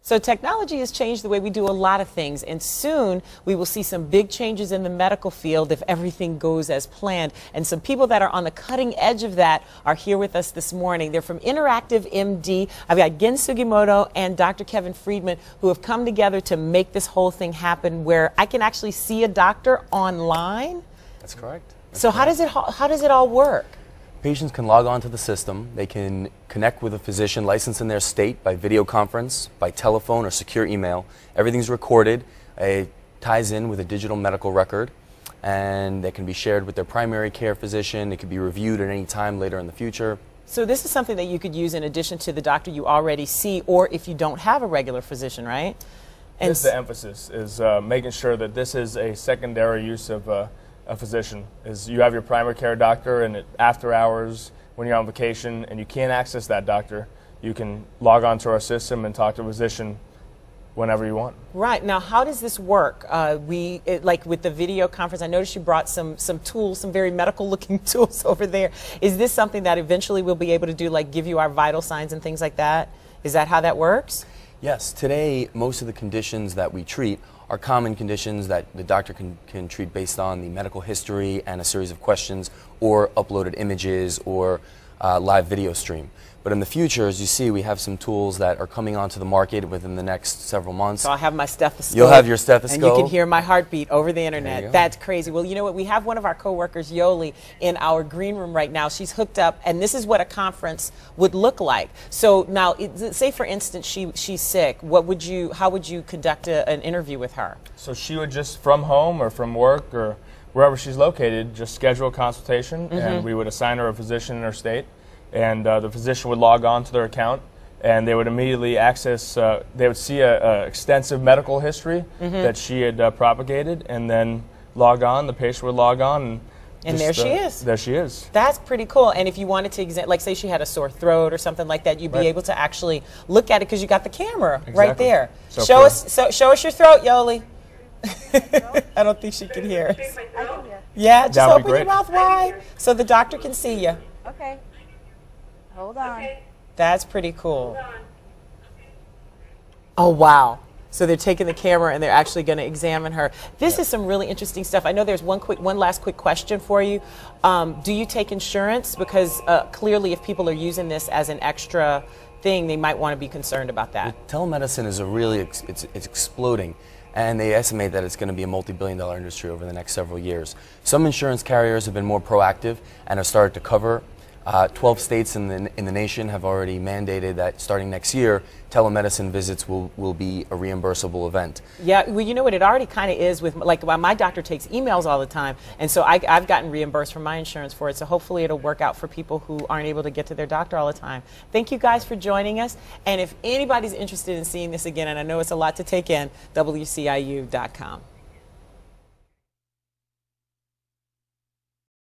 So technology has changed the way we do a lot of things, and soon we will see some big changes in the medical field if everything goes as planned. And some people that are on the cutting edge of that are here with us this morning. They're from InteractiveMD. I've got Gen Sugimoto and Dr. Kevin Friedman, who have come together to make this whole thing happen where I can actually see a doctor online. That's correct. So how does it all work? Patients can log on to the system. They can connect with a physician licensed in their state by video conference, by telephone, or secure email. Everything's recorded. It ties in with a digital medical record, and they can be shared with their primary care physician. It can be reviewed at any time later in the future. So this is something that you could use in addition to the doctor you already see, or if you don't have a regular physician, right? And that's the emphasis, is making sure that this is a secondary use of a physician. Is you have your primary care doctor, and after hours when you're on vacation and you can't access that doctor, you can log on to our system and talk to a physician whenever you want. Right. Now, how does this work? Like with the video conference, I noticed you brought some tools, some very medical looking tools over there. Is this something that eventually we'll be able to do, like give you our vital signs and things like that? Is that how that works? Yes. Today, most of the conditions that we treat are common conditions that the doctor can treat based on the medical history and a series of questions or uploaded images or live video stream. But in the future, as you see, we have some tools that are coming onto the market within the next several months. So I'll have my stethoscope. You'll have your stethoscope. And you can hear my heartbeat over the internet. That's crazy. Well, you know what? We have one of our coworkers, Yoli, in our green room right now. She's hooked up, and this is what a conference would look like. So now, say for instance, she's sick. How would you conduct an interview with her? So she would just, from home or from work or wherever she's located, just schedule a consultation, and we would assign her a physician in her state. And the physician would log on to their account, and they would immediately access, they would see a extensive medical history that she had propagated, and then log on, the patient would log on, and there she is. There she is. That's pretty cool. And if you wanted to, like say she had a sore throat or something like that, you'd be able to actually look at it because you got the camera right there. So show us your throat, Yoli. I don't think she can hear us. I can hear. Yeah, just open your mouth wide so the doctor can see you. Okay. Hold on. That's pretty cool. Oh, wow. So they're taking the camera and they're actually going to examine her. This is some really interesting stuff. I know there's one last quick question for you. Do you take insurance? Because clearly if people are using this as an extra thing, they might want to be concerned about that. Telemedicine is it's exploding, and they estimate that it's going to be a multi-billion-dollar industry over the next several years. Some insurance carriers have been more proactive and have started to cover. 12 states in the nation have already mandated that starting next year, telemedicine visits will be a reimbursable event. Yeah, well, you know what, it already kind of is with, like, my doctor takes emails all the time, and so I've gotten reimbursed from my insurance for it, so hopefully it'll work out for people who aren't able to get to their doctor all the time. Thank you guys for joining us, and if anybody's interested in seeing this again, and I know it's a lot to take in, WCIU.com.